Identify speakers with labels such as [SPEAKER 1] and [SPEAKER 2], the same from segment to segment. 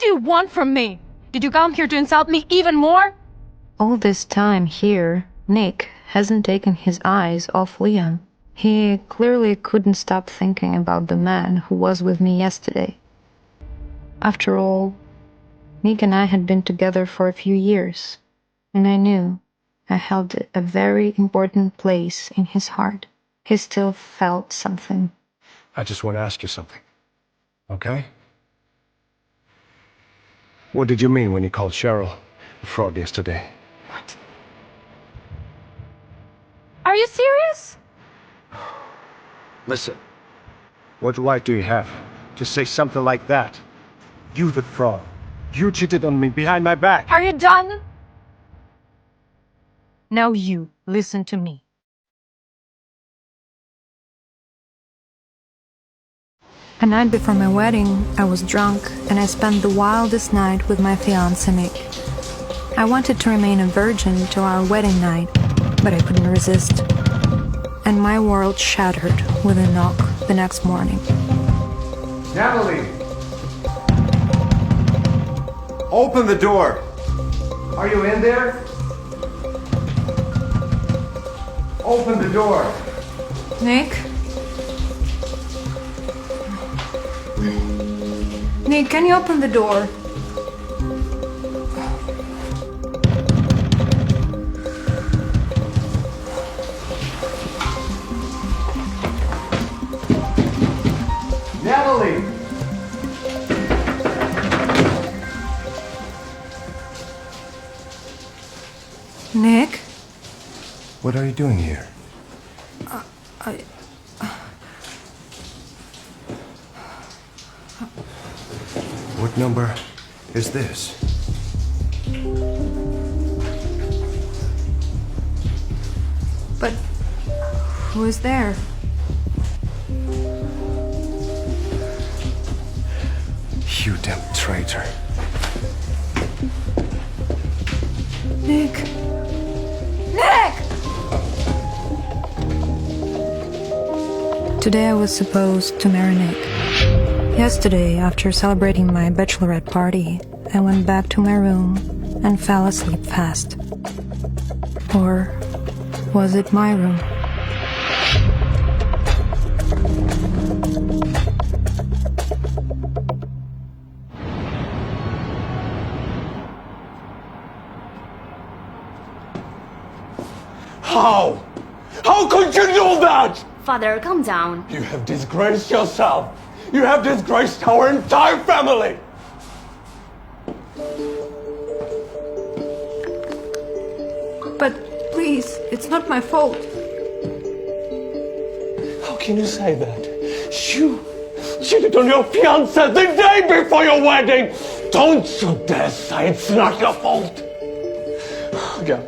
[SPEAKER 1] do you want from me? Did you come here to insult me even more?
[SPEAKER 2] All this time here, Nick hasn't taken his eyes off Liam. He clearly couldn't stop thinking about the man who was with me yesterday. After all, Nick and I had been together for a few years, and I knew I held a very important place in his heart. He still felt something.
[SPEAKER 3] I just want to ask you something, okay? What did you mean when you called Cheryl a fraud yesterday?
[SPEAKER 1] What? Are you serious?
[SPEAKER 3] Listen, what right do you have to say something like that? You the fraud. You cheated on me behind my back.
[SPEAKER 1] Are you done? Now you listen to me.
[SPEAKER 2] A night before my wedding, I was drunk and I spent the wildest night with my fiancé Nick. I wanted to remain a virgin till our wedding night, but I couldn't resist. And my world shattered with a knock the next morning.
[SPEAKER 3] Natalie! Open the door! Are you in there? Open the door!
[SPEAKER 2] Nick? Nick, can you open the door?
[SPEAKER 3] Natalie!
[SPEAKER 2] Nick?
[SPEAKER 3] What are you doing here? What number is this?
[SPEAKER 2] But who is there?
[SPEAKER 3] You damn traitor.
[SPEAKER 2] Nick! Nick! Today I was supposed to marry Nick. Yesterday, after celebrating my bachelorette party, I went back to my room and fell asleep fast. Or was it my room?
[SPEAKER 4] How? How could you do that?
[SPEAKER 5] Father, calm down.
[SPEAKER 4] You have disgraced yourself. You have disgraced our entire family.
[SPEAKER 2] But please, it's not my fault.
[SPEAKER 4] How can you say that? You cheated on your fiancé the day before your wedding. Don't you dare say it's not your fault. Yeah.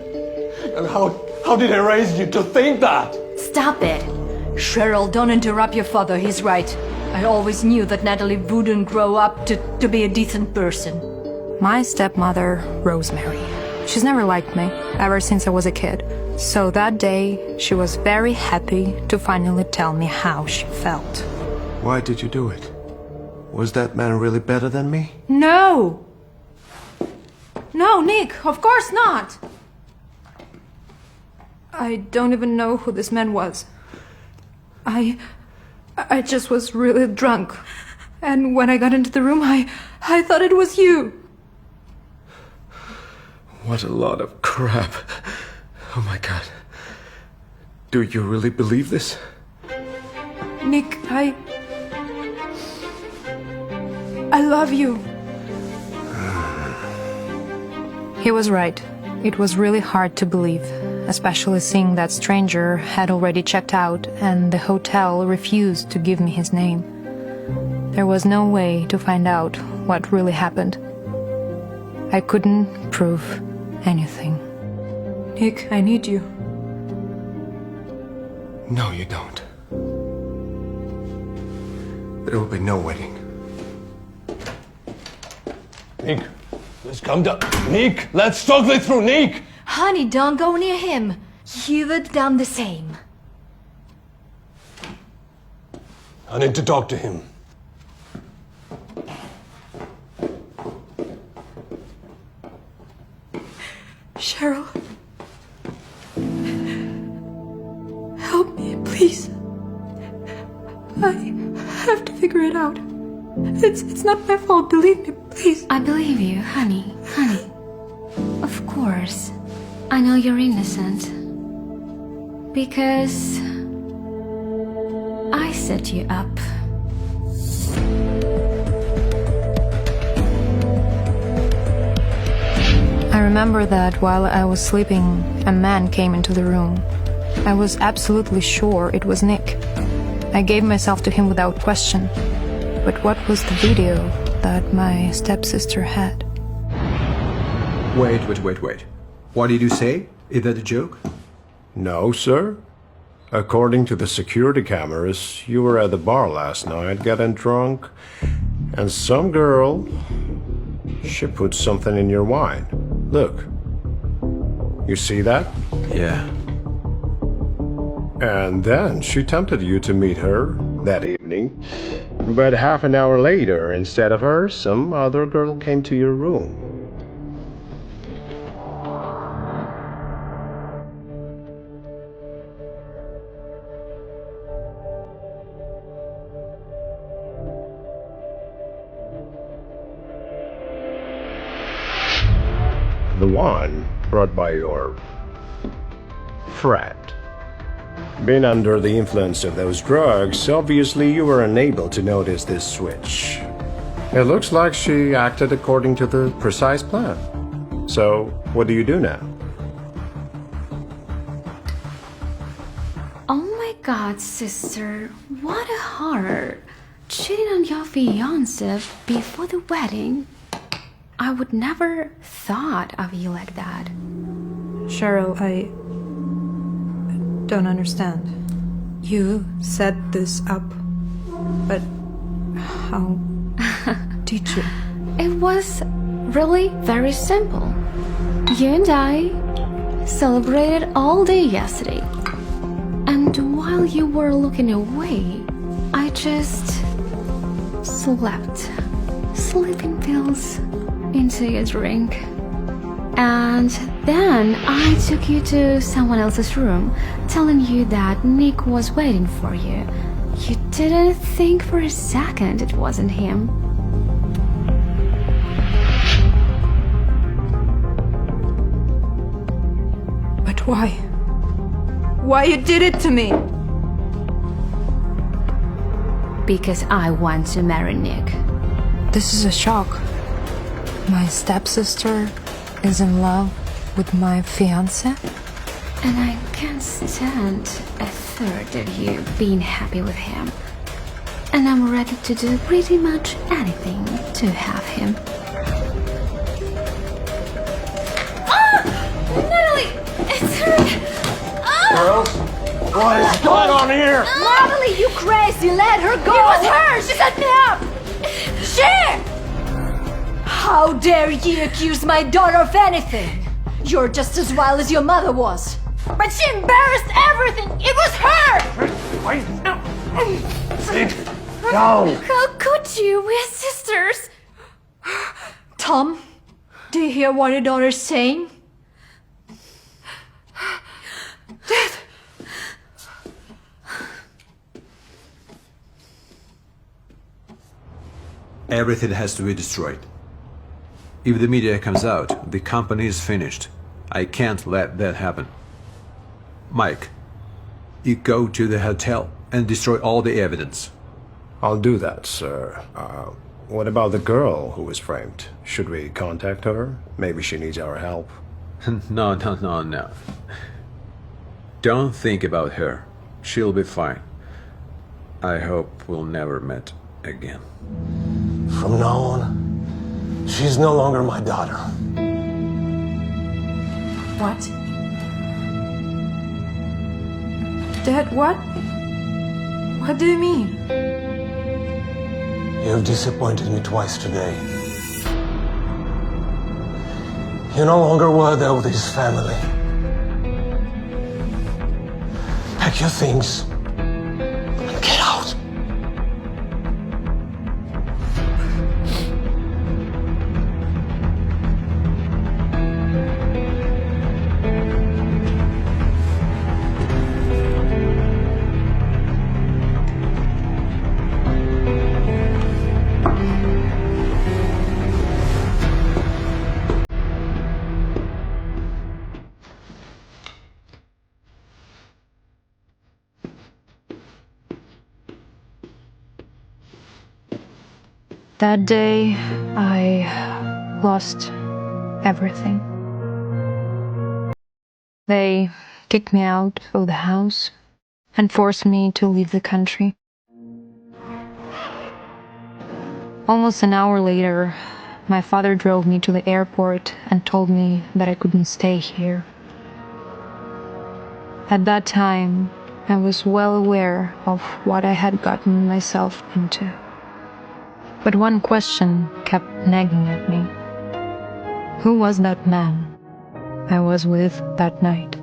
[SPEAKER 4] And how did I raise you to think that?
[SPEAKER 5] Stop it.
[SPEAKER 6] Cheryl, don't interrupt your father. He's right. I always knew that Natalie wouldn't grow up to be a decent person.
[SPEAKER 2] My stepmother, Rosemary. She's never liked me, ever since I was a kid. So that day, she was very happy to finally tell me how she felt.
[SPEAKER 3] Why did you do it? Was that man really better than me?
[SPEAKER 2] No! No, Nick, of course not! I don't even know who this man was. I just was really drunk. And when I got into the room, I thought it was you.
[SPEAKER 3] What a lot of crap. Oh my God. Do you really believe this?
[SPEAKER 2] Nick, I love you. He was right. It was really hard to believe, especially seeing that stranger had already checked out and the hotel refused to give me his name. There was no way to find out what really happened. I couldn't prove anything. Nick, I need you.
[SPEAKER 3] No, you don't. There will be no wedding.
[SPEAKER 4] Nick, let's come down. Nick, let's talk this through, Nick.
[SPEAKER 5] Honey, don't go near him. You would done the same.
[SPEAKER 4] I need to talk to him.
[SPEAKER 1] Cheryl. Help me, please. I have to figure it out. It's not my fault, believe me, please.
[SPEAKER 7] I believe you, honey. Honey. Of course. I know you're innocent. Because I set you up.
[SPEAKER 2] I remember that while I was sleeping, a man came into the room. I was absolutely sure it was Nick. I gave myself to him without question. But what was the video that my stepsister had?
[SPEAKER 8] Wait. What did you say? Is that a joke?
[SPEAKER 3] No, sir. According to the security cameras, you were at the bar last night getting drunk, and some girl, she put something in your wine. Look. You see that?
[SPEAKER 8] Yeah.
[SPEAKER 3] And then she tempted you to meet her that evening. But half an hour later, instead of her, some other girl came to your room. The one brought by your friend. Being under the influence of those drugs, obviously you were unable to notice this switch. It looks like she acted according to the precise plan. So, what do you do now?
[SPEAKER 7] Oh my god, sister. What a horror. Cheating on your fiancé before the wedding. I would never thought of you like that.
[SPEAKER 2] Cheryl, I don't understand. You set this up, but how did you?
[SPEAKER 7] It was really very simple. You and I celebrated all day yesterday. And while you were looking away, I just slept. Sleeping pills into your drink. And then I took you to someone else's room, telling you that Nick was waiting for you. You didn't think for a second it wasn't him.
[SPEAKER 2] But why? Why you did it to me?
[SPEAKER 7] Because I want to marry Nick.
[SPEAKER 2] This is a shock. My stepsister is in love with my fiancé?
[SPEAKER 7] And I can't stand a third of you being happy with him. And I'm ready to do pretty much anything to have him.
[SPEAKER 6] Natalie! It's her!
[SPEAKER 3] Girls, what is going on here?
[SPEAKER 6] Natalie, you crazy! Let her go! It was her! She set me up! She! How dare you accuse my daughter of anything? You're just as wild as your mother was. But she embarrassed everything! It was her!
[SPEAKER 3] Wait. Sit down.
[SPEAKER 6] How could you? We're sisters! Tom, do you hear what your daughter's saying? Dad!
[SPEAKER 8] Everything has to be destroyed. If the media comes out, the company is finished. I can't let that happen. Mike, you go to the hotel and destroy all the evidence.
[SPEAKER 3] I'll do that, sir. What about the girl who was framed? Should we contact her? Maybe she needs our help.
[SPEAKER 8] No. Don't think about her. She'll be fine. I hope we'll never meet again.
[SPEAKER 4] From now on, she's no longer my daughter.
[SPEAKER 2] What? Dad, what? What do you mean?
[SPEAKER 4] You've disappointed me twice today. You're no longer worthy of this family. Pack your things and get out.
[SPEAKER 2] That day, I lost everything. They kicked me out of the house and forced me to leave the country. Almost an hour later, my father drove me to the airport and told me that I couldn't stay here. At that time, I was well aware of what I had gotten myself into. But one question kept nagging at me. Who was that man I was with that night?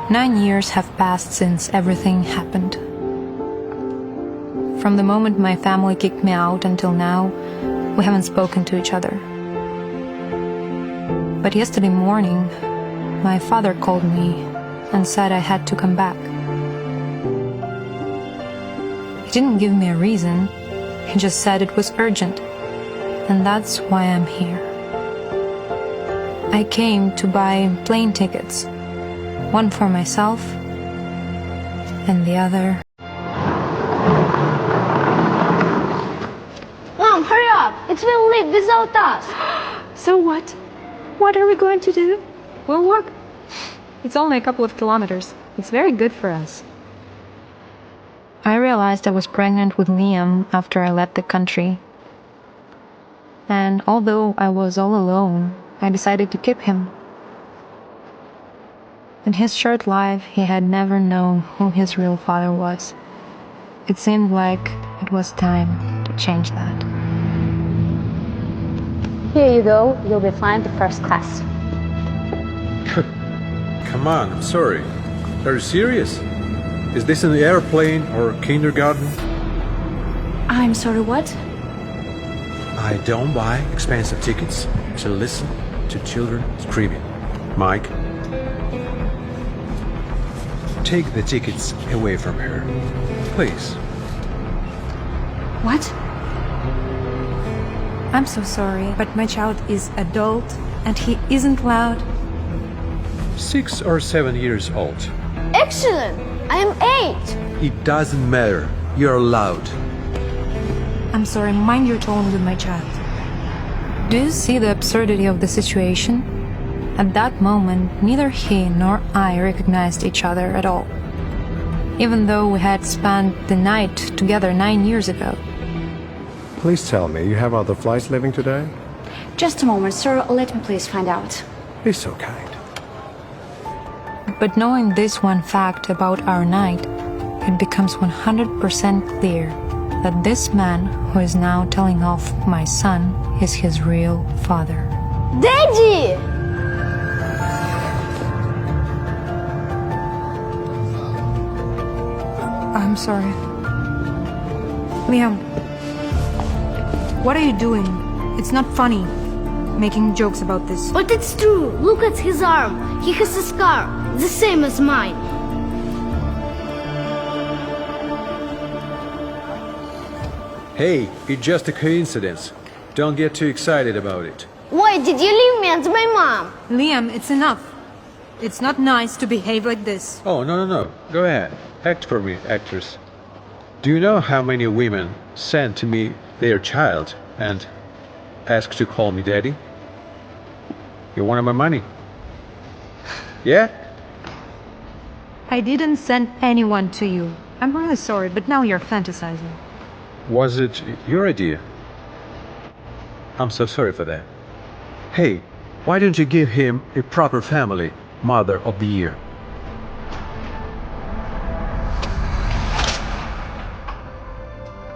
[SPEAKER 2] Nine years have passed since everything happened. From the moment my family kicked me out until now, we haven't spoken to each other. But yesterday morning, my father called me and said I had to come back. He didn't give me a reason, he just said it was urgent, and that's why I'm here. I came to buy plane tickets, one for myself and the other.
[SPEAKER 9] Mom, hurry up! It's been late without us!
[SPEAKER 1] So what? What are we going to do?
[SPEAKER 2] We'll walk. It's only a couple of kilometers. It's very good for us. I realized I was pregnant with Liam after I left the country. And although I was all alone, I decided to keep him. In his short life, he had never known who his real father was. It seemed like it was time to change that.
[SPEAKER 9] Here you go. You'll be flying to first class.
[SPEAKER 8] Come on, I'm sorry. Are you serious? Is this an airplane or kindergarten?
[SPEAKER 6] I'm sorry, what?
[SPEAKER 8] I don't buy expensive tickets to listen to children screaming. Mike, take the tickets away from her, please.
[SPEAKER 6] What?
[SPEAKER 1] I'm so sorry, but my child is adult and he isn't allowed.
[SPEAKER 8] 6 or 7 years old.
[SPEAKER 9] Excellent! I'm 8!
[SPEAKER 8] It doesn't matter. You're allowed.
[SPEAKER 1] I'm sorry, mind your tone with my child.
[SPEAKER 2] Do you see the absurdity of the situation? At that moment, neither he nor I recognized each other at all, even though we had spent the night together 9 years ago.
[SPEAKER 3] Please tell me, you have other flights leaving today?
[SPEAKER 9] Just a moment, sir. Let me please find out.
[SPEAKER 3] Be so kind.
[SPEAKER 2] But knowing this one fact about our night, it becomes 100% clear that this man who is now telling off my son is his real father.
[SPEAKER 9] Daddy!
[SPEAKER 1] I'm sorry. Liam, what are you doing? It's not funny, making jokes about this.
[SPEAKER 9] But it's true. Look at his arm. He has a scar, the same as mine.
[SPEAKER 8] Hey, it's just a coincidence. Don't get too excited about it.
[SPEAKER 9] Why did you leave me and my mom?
[SPEAKER 1] Liam, it's enough. It's not nice to behave like this.
[SPEAKER 8] Oh, no. Go ahead. Act for me, actress. Do you know how many women send to me their child and ask to call me daddy? You wanted my money? Yeah?
[SPEAKER 2] I didn't send anyone to you. I'm really sorry, but now you're fantasizing.
[SPEAKER 8] Was it your idea? I'm so sorry for that. Hey, why don't you give him a proper family, Mother of the Year?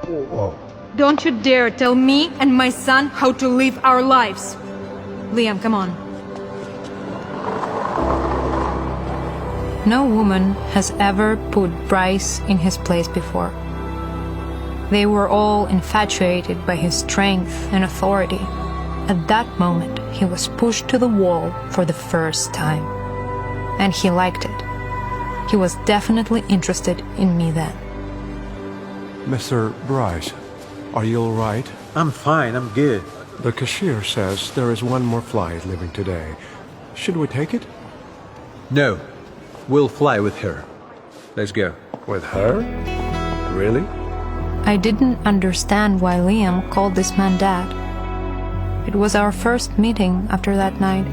[SPEAKER 3] Whoa.
[SPEAKER 1] Don't you dare tell me and my son how to live our lives. Liam, come on.
[SPEAKER 2] No woman has ever put Bryce in his place before. They were all infatuated by his strength and authority. At that moment, he was pushed to the wall for the first time. And he liked it. He was definitely interested in me then.
[SPEAKER 3] Mr. Bryce, are you all right?
[SPEAKER 8] I'm fine, I'm good.
[SPEAKER 3] The cashier says there is one more flight leaving today. Should we take it?
[SPEAKER 8] No, We'll fly with her. Let's go.
[SPEAKER 3] With her? Really?
[SPEAKER 2] I didn't understand why Liam called this man Dad. It was our first meeting after that night.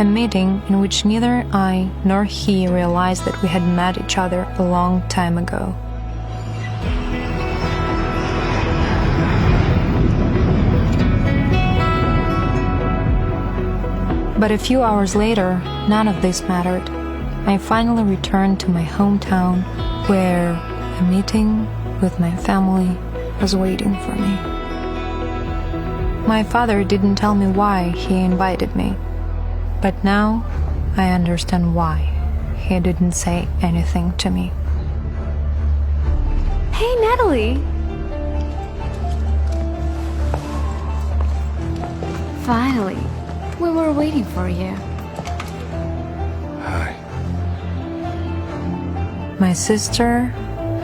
[SPEAKER 2] A meeting in which neither I nor he realized that we had met each other a long time ago. But a few hours later, none of this mattered. I finally returned to my hometown, where a meeting with my family was waiting for me. My father didn't tell me why he invited me, but now I understand why he didn't say anything to me.
[SPEAKER 7] Hey, Natalie! Finally, we were waiting for you.
[SPEAKER 3] Hi.
[SPEAKER 2] My sister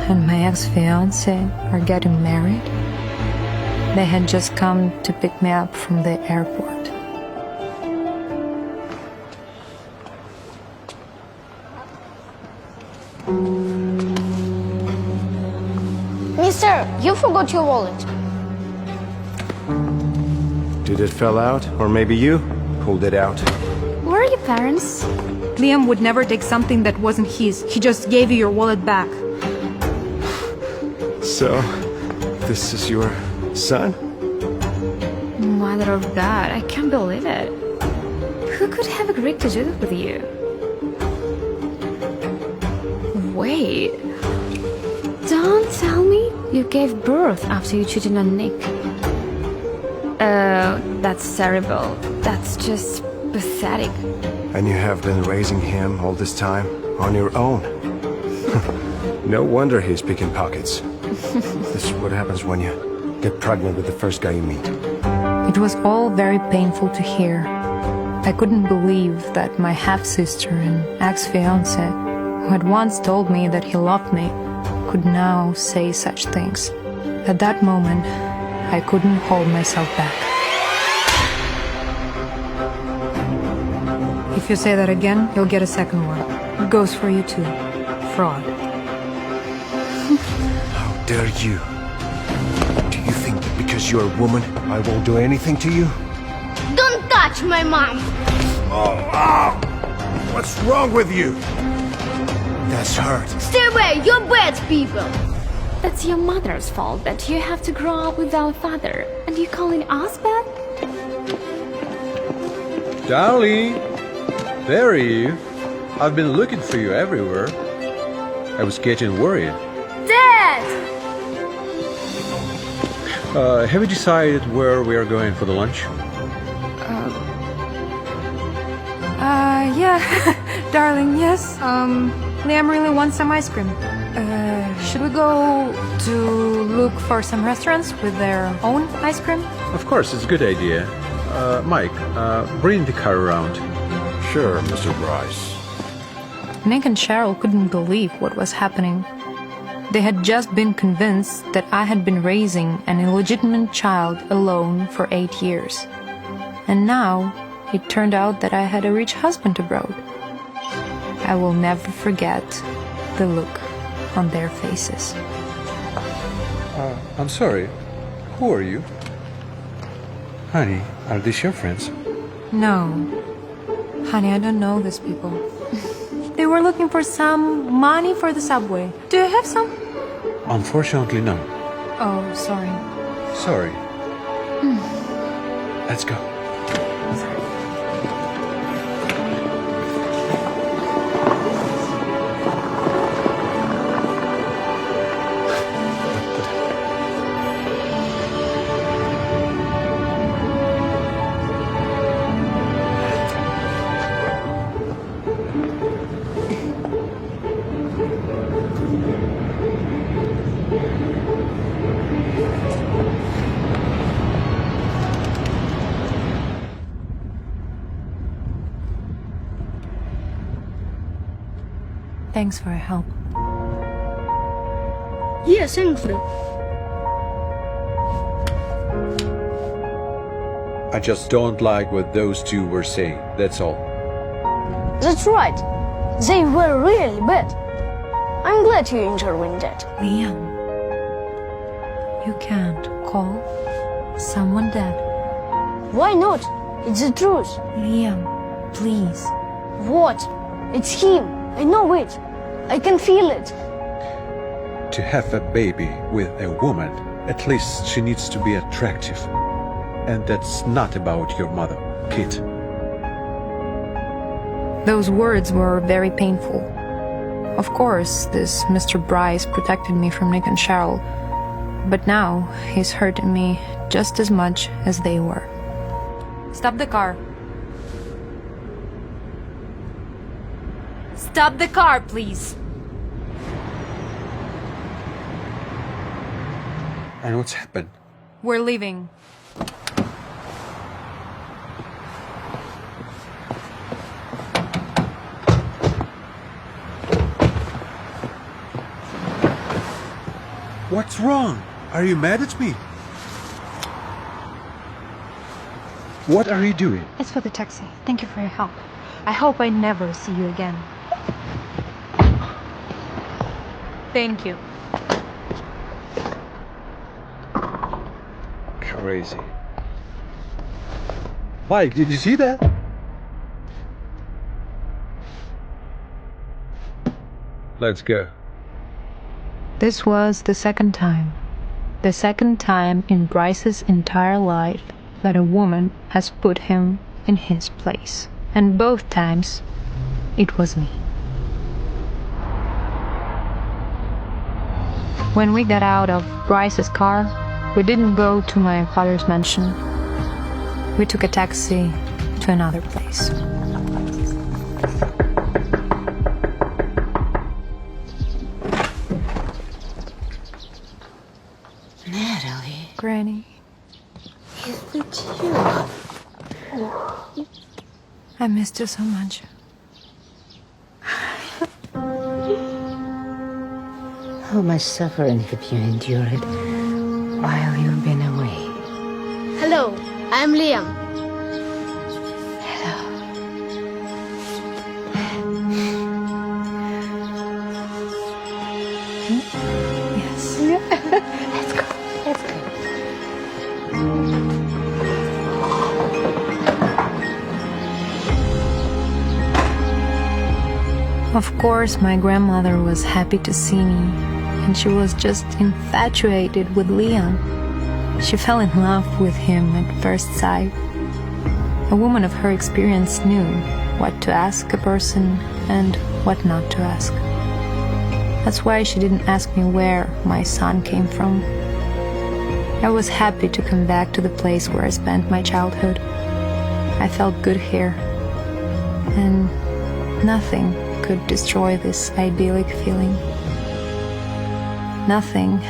[SPEAKER 2] and my ex-fiancé are getting married. They had just come to pick me up from the airport.
[SPEAKER 9] Mister, you forgot your wallet.
[SPEAKER 3] Did it fell out? Or maybe you pulled it out?
[SPEAKER 7] Where are your parents?
[SPEAKER 1] Liam would never take something that wasn't his. He just gave you your wallet back.
[SPEAKER 3] So, this is your son?
[SPEAKER 7] Mother of God, I can't believe it. Who could have agreed to do that with you? Wait. Don't tell me you gave birth after you cheated on Nick. Oh, that's terrible. That's just pathetic.
[SPEAKER 3] And you have been raising him all this time on your own. No wonder he's picking pockets. This is what happens when you get pregnant with the first guy you meet.
[SPEAKER 2] It was all very painful to hear. I couldn't believe that my half-sister and ex-fiancé, who had once told me that he loved me, could now say such things. At that moment, I couldn't hold myself back.
[SPEAKER 1] If you say that again, you'll get a second one. It goes for you too. Fraud.
[SPEAKER 3] How dare you? Do you think that because you're a woman, I won't do anything to you?
[SPEAKER 9] Don't touch my mom.
[SPEAKER 3] Oh! What's wrong with you? That's hurt.
[SPEAKER 9] Stay away, you're bad people.
[SPEAKER 7] That's your mother's fault that you have to grow up without a father. And you calling us bad?
[SPEAKER 8] Darling, there are you. I've been looking for you everywhere. I was getting worried.
[SPEAKER 9] Dad!
[SPEAKER 8] Have you decided where we are going for the lunch?
[SPEAKER 1] Yeah, darling, yes. Liam really wants some ice cream. Should we go to look for some restaurants with their own ice cream?
[SPEAKER 8] Of course, it's a good idea. Mike, bring the car around.
[SPEAKER 3] Sure, Mr. Bryce.
[SPEAKER 2] Nick and Cheryl couldn't believe what was happening. They had just been convinced that I had been raising an illegitimate child alone for 8 years. And now, it turned out that I had a rich husband abroad. I will never forget the look on their faces.
[SPEAKER 8] I'm sorry. Who are you? Honey, are these your friends?
[SPEAKER 1] No. Honey, I don't know these people. They were looking for some money for the subway. Do you have some?
[SPEAKER 8] Unfortunately, no.
[SPEAKER 1] Oh, sorry.
[SPEAKER 8] Sorry. Let's go.
[SPEAKER 2] Thanks for your help.
[SPEAKER 9] Yes, thankfully.
[SPEAKER 8] I just don't like what those two were saying, that's all.
[SPEAKER 9] That's right. They were really bad. I'm glad you intervened that.
[SPEAKER 2] Liam, you can't call someone dead.
[SPEAKER 9] Why not? It's the truth.
[SPEAKER 2] Liam, please.
[SPEAKER 9] What? It's him. I know it. I can feel it.
[SPEAKER 8] To have a baby with a woman, at least she needs to be attractive. And that's not about your mother, Kit.
[SPEAKER 2] Those words were very painful. Of course, this Mr. Bryce protected me from Nick and Cheryl, but now he's hurting me just as much as they were. Stop the car. Stop the car, please.
[SPEAKER 8] And what's happened?
[SPEAKER 2] We're leaving.
[SPEAKER 8] What's wrong? Are you mad at me? What are you doing?
[SPEAKER 2] It's for the taxi. Thank you for your help. I hope I never see you again. Thank you.
[SPEAKER 8] Crazy. Mike, did you see that? Let's go.
[SPEAKER 2] This was the second time. The second time in Bryce's entire life that a woman has put him in his place. And both times, it was me. When we got out of Bryce's car, we didn't go to my father's mansion. We took a taxi to another place.
[SPEAKER 1] Natalie,
[SPEAKER 2] Granny,
[SPEAKER 1] is it you?
[SPEAKER 2] I missed you so much.
[SPEAKER 1] How much suffering have you endured while you've been away?
[SPEAKER 9] Hello, I'm Liam.
[SPEAKER 1] Hello.
[SPEAKER 2] Yes.
[SPEAKER 1] Let's go. Let's go.
[SPEAKER 2] Of course, my grandmother was happy to see me, and she was just infatuated with Leon. She fell in love with him at first sight. A woman of her experience knew what to ask a person and what not to ask. That's why she didn't ask me where my son came from. I was happy to come back to the place where I spent my childhood. I felt good here, and nothing could destroy this idyllic feeling. Nothing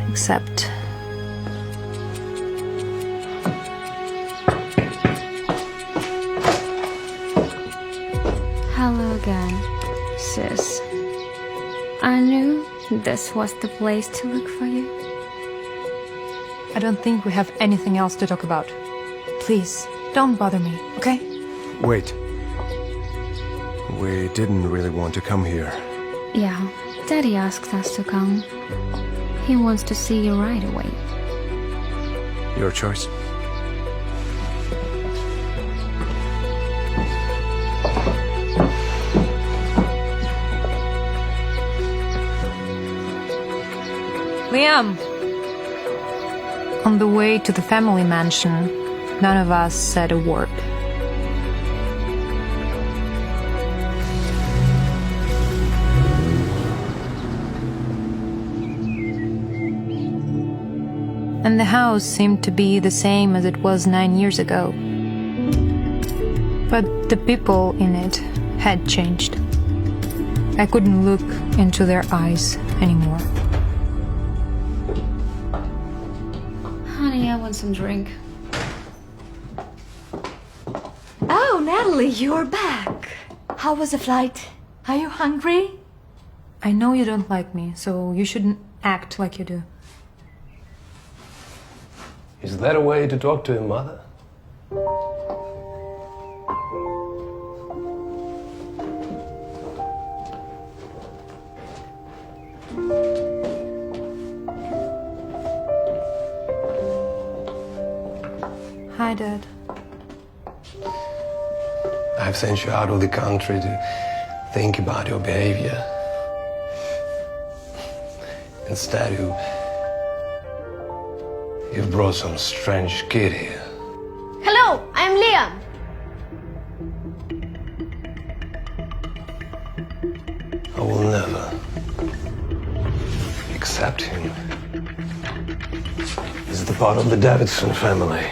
[SPEAKER 2] except
[SPEAKER 7] Hello again, sis. I knew this was the place to look for you.
[SPEAKER 2] I don't think we have anything else to talk about. Please, don't bother me, okay?
[SPEAKER 3] Wait. We didn't really want to come here.
[SPEAKER 7] Yeah, Daddy asked us to come. He wants to see you right away.
[SPEAKER 3] Your choice.
[SPEAKER 2] Liam! On the way to the family mansion, none of us said a word. And the house seemed to be the same as it was 9 years ago. But the people in it had changed. I couldn't look into their eyes anymore.
[SPEAKER 7] Honey, I want some drink.
[SPEAKER 6] Oh, Natalie, you're back. How was the flight? Are you hungry?
[SPEAKER 2] I know you don't like me, so you shouldn't act like you do.
[SPEAKER 4] Is that a way to talk to your mother?
[SPEAKER 2] Hi, Dad.
[SPEAKER 4] I've sent you out of the country to think about your behavior. Instead, you've brought some strange kid here.
[SPEAKER 9] Hello, I'm Liam.
[SPEAKER 4] I will never accept him as the part of the Davidson family.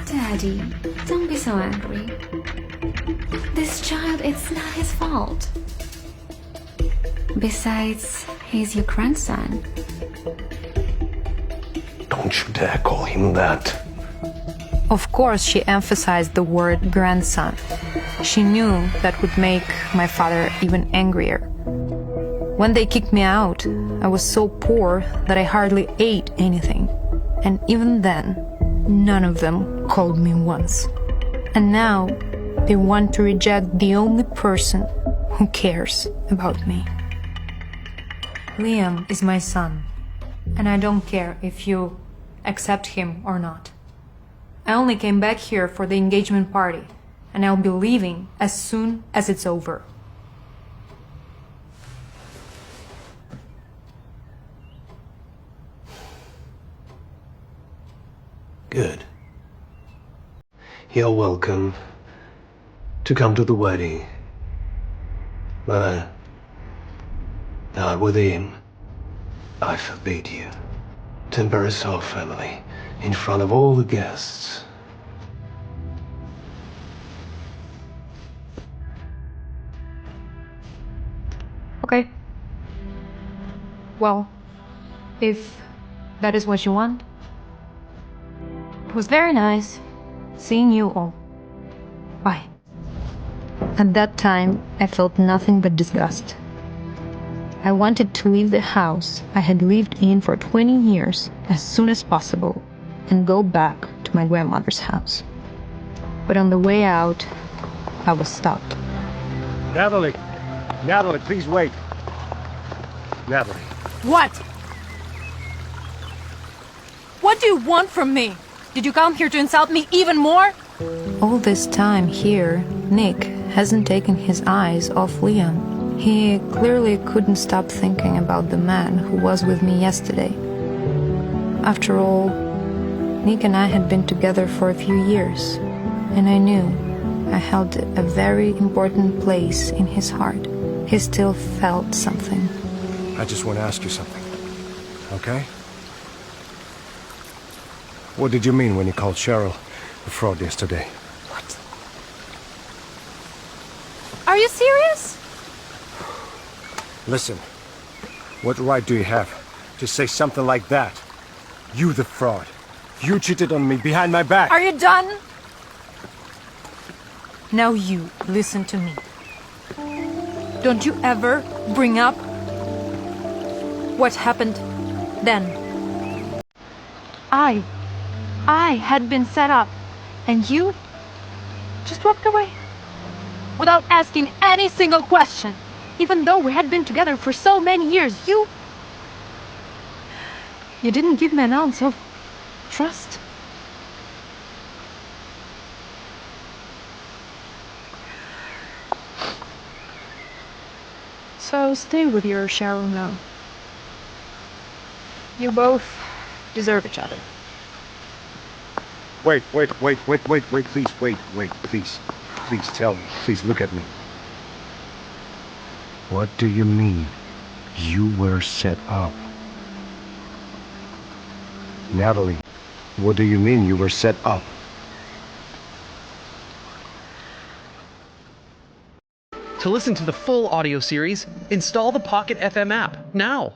[SPEAKER 7] Daddy, don't be so angry. This child, it's not his fault. Besides, he's your grandson.
[SPEAKER 4] Don't you dare call him that.
[SPEAKER 2] Of course, she emphasized the word grandson. She knew that would make my father even angrier. When they kicked me out, I was so poor that I hardly ate anything. And even then, none of them called me once. And now, they want to reject the only person who cares about me. Liam is my son, and I don't care if you accept him or not. I only came back here for the engagement party, and I'll be leaving as soon as it's over.
[SPEAKER 4] Good. You're welcome to come to the wedding. But not with him. I forbid you to embarrass our family in front of all the guests.
[SPEAKER 2] Okay. Well, if that is what you want. It was very nice seeing you all. Bye. At that time, I felt nothing but disgust. I wanted to leave the house I had lived in for 20 years as soon as possible and go back to my grandmother's house. But on the way out, I was stopped.
[SPEAKER 3] Natalie! Natalie, please wait. Natalie.
[SPEAKER 1] What? What do you want from me? Did you come here to insult me even more?
[SPEAKER 2] All this time here, Nick hasn't taken his eyes off Liam. He clearly couldn't stop thinking about the man who was with me yesterday. After all, Nick and I had been together for a few years, and I knew I held a very important place in his heart. He still felt something.
[SPEAKER 3] I just want to ask you something, okay? What did you mean when you called Cheryl a fraud yesterday?
[SPEAKER 1] What? Are you serious?
[SPEAKER 3] Listen, what right do you have to say something like that? You the fraud. You cheated on me behind my back.
[SPEAKER 1] Are you done? Now you listen to me. Don't you ever bring up what happened then. I had been set up, and you just walked away without asking any single question. Even though we had been together for so many years, you didn't give me an ounce of trust. So stay with your Cheryl now. You both deserve each other.
[SPEAKER 3] Wait, please, please tell me, please look at me. What do you mean, you were set up? Natalie, what do you mean you were set up?
[SPEAKER 10] To listen to the full audio series, install the Pocket FM app now.